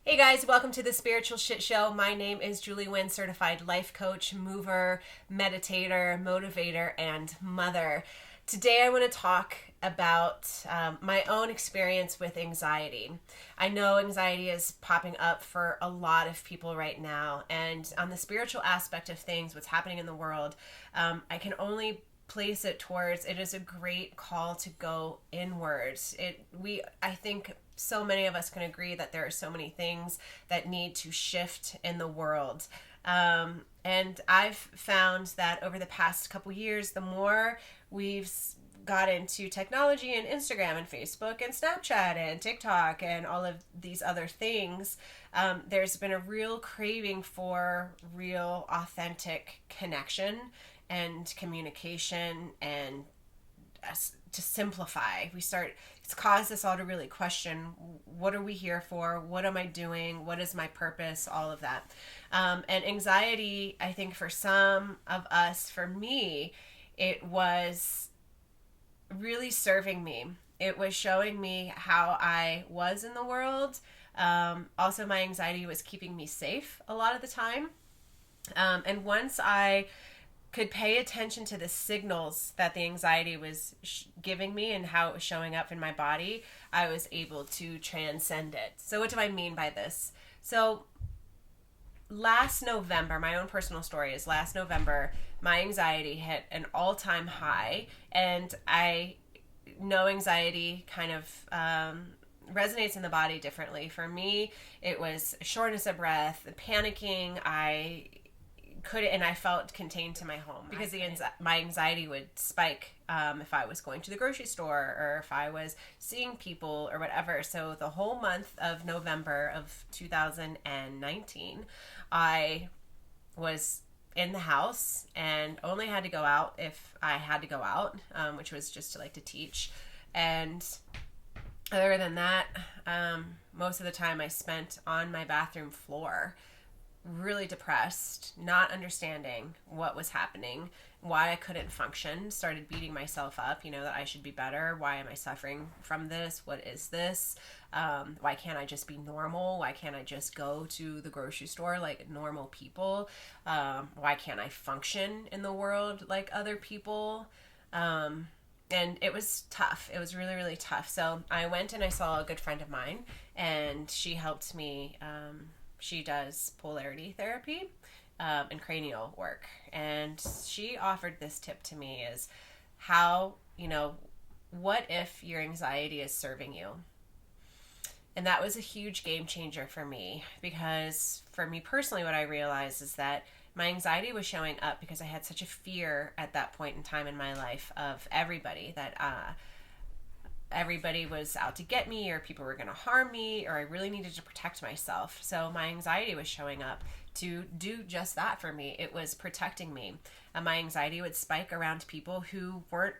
Hey guys, welcome to the Spiritual Shitshow. My name is Julie Wynn, certified life coach, mover, meditator, motivator, and mother. Today I want to talk about my own experience with anxiety. I know anxiety is popping up for a lot of people right now, and on the spiritual aspect of things, what's happening in the world, I can only place it towards it is a great call to go inwards. I think so many of us can agree that there are so many things that need to shift in the world. And I've found that over the past couple years, the more we've got into technology and Instagram and Facebook and Snapchat and TikTok and all of these other things, there's been a real craving for real, authentic connection and communication and to simplify. It's caused us all to really question, what are we here for? What am I doing? What is my purpose? All of that. And anxiety, I think for some of us, for me, it was really serving me. It was showing me how I was in the world. Also, my anxiety was keeping me safe a lot of the time. And once I could pay attention to the signals that the anxiety was giving me and how it was showing up in my body, I was able to transcend it. So what do I mean by this? So last November, my own personal story is last November, my anxiety hit an all-time high, and I know anxiety kind of resonates in the body differently. For me, it was shortness of breath, panicking. I felt contained to my home because my anxiety would spike if I was going to the grocery store or if I was seeing people or whatever. So the whole month of November of 2019, I was in the house and only had to go out if I had to go out, which was just to teach. And other than that, most of the time I spent on my bathroom floor, really depressed, not understanding what was happening, why I couldn't function, started beating myself up, that I should be better. Why am I suffering from this? What is this? Why can't I just be normal? Why can't I just go to the grocery store like normal people? Why can't I function in the world like other people? And it was tough. It was really, really tough. So I went and I saw a good friend of mine, and she helped me. She does polarity therapy and cranial work. And she offered this tip to me is how, what if your anxiety is serving you? And that was a huge game changer for me, because for me personally, what I realized is that my anxiety was showing up because I had such a fear at that point in time in my life of everybody, that everybody was out to get me, or people were going to harm me, or I really needed to protect myself. So my anxiety was showing up to do just that for me. It was protecting me. My anxiety would spike around people who weren't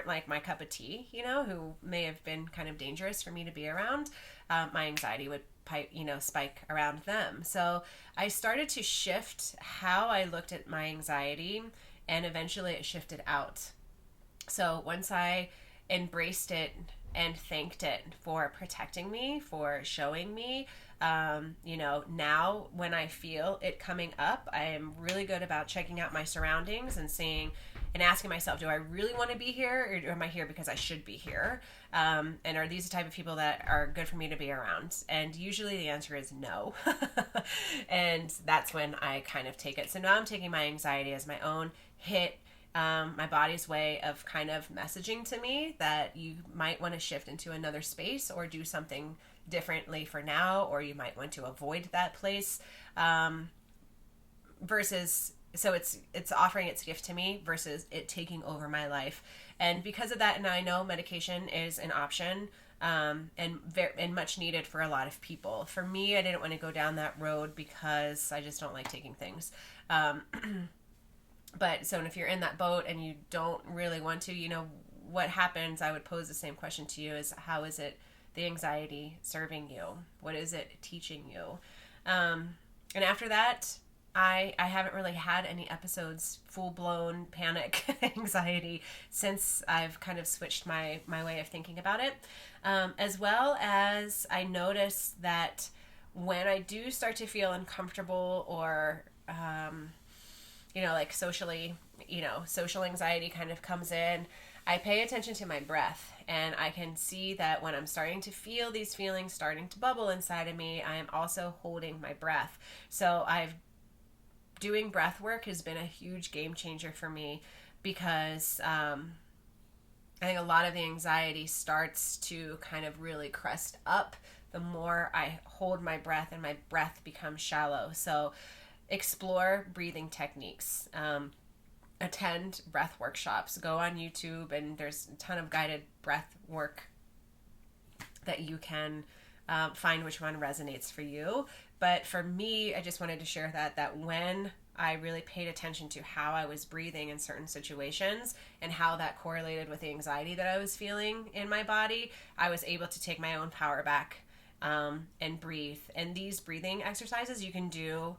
like my cup of tea, who may have been kind of dangerous for me to be around. My anxiety would spike around them. So I started to shift how I looked at my anxiety, and eventually it shifted out. So once I embraced it and thanked it for protecting me, for showing me, now when I feel it coming up, I am really good about checking out my surroundings and seeing and asking myself, do I really want to be here, or am I here because I should be here? And are these the type of people that are good for me to be around? And usually the answer is no. And that's when I kind of take it. So now I'm taking my anxiety as my own hit, my body's way of kind of messaging to me that you might want to shift into another space or do something differently for now, or you might want to avoid that place, versus, so it's offering its gift to me versus it taking over my life. And because of that, and I know medication is an option, and much needed for a lot of people. For me, I didn't want to go down that road because I just don't like taking things. But so if you're in that boat and you don't really want to, what happens, I would pose the same question to you, is how is it the anxiety serving you? What is it teaching you? And after that, I haven't really had any episodes, full-blown panic anxiety, since I've kind of switched my way of thinking about it. As well as I noticed that when I do start to feel uncomfortable or, like socially, social anxiety kind of comes in, I pay attention to my breath, and I can see that when I'm starting to feel these feelings starting to bubble inside of me, I am also holding my breath. So doing breath work has been a huge game changer for me because I think a lot of the anxiety starts to kind of really crest up the more I hold my breath and my breath becomes shallow. So explore breathing techniques. Attend breath workshops. Go on YouTube, and there's a ton of guided breath work that you can find which one resonates for you. But for me, I just wanted to share that when I really paid attention to how I was breathing in certain situations and how that correlated with the anxiety that I was feeling in my body, I was able to take my own power back and breathe. And these breathing exercises you can do,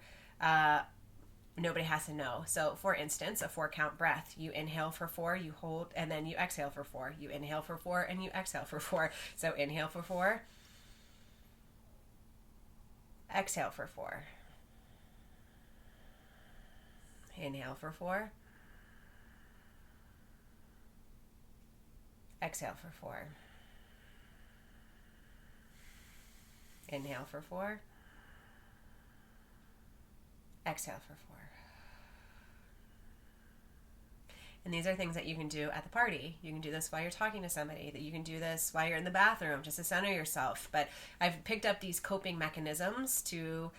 nobody has to know. So for instance, a 4-count breath. You inhale for 4, you hold, and then you exhale for 4. You inhale for 4 and you exhale for 4. So inhale for 4, exhale for 4. Inhale for 4, exhale for 4. Inhale for 4, exhale for 4. And these are things that you can do at the party. You can do this while you're talking to somebody, that you can do this while you're in the bathroom just to center yourself. But I've picked up these coping mechanisms to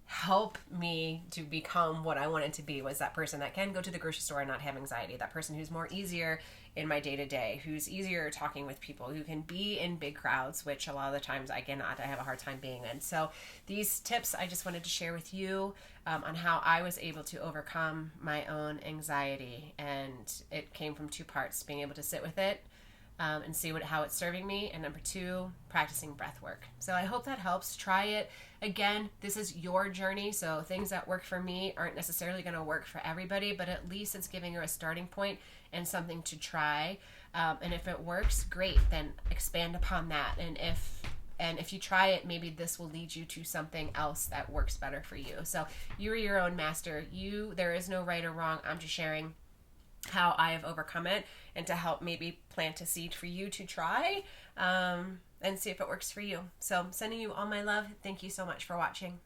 help me to become what I wanted to be, was that person that can go to the grocery store and not have anxiety, that person who's more easier in my day-to-day, who's easier talking with people, who can be in big crowds, which a lot of the times I cannot. I have a hard time being in. So these tips I just wanted to share with you on how I was able to overcome my own anxiety. And it came from 2 parts: being able to sit with it and see how it's serving me, and number 2, practicing breath work. So I hope that helps. Try it. Again, this is your journey, so things that work for me aren't necessarily going to work for everybody, but at least it's giving you a starting point and something to try. And if it works, great, then expand upon that. And if you try it, maybe this will lead you to something else that works better for you. So you are your own master. There is no right or wrong. I'm just sharing how I have overcome it, and to help maybe plant a seed for you to try and see if it works for you. So sending you all my love. Thank you so much for watching.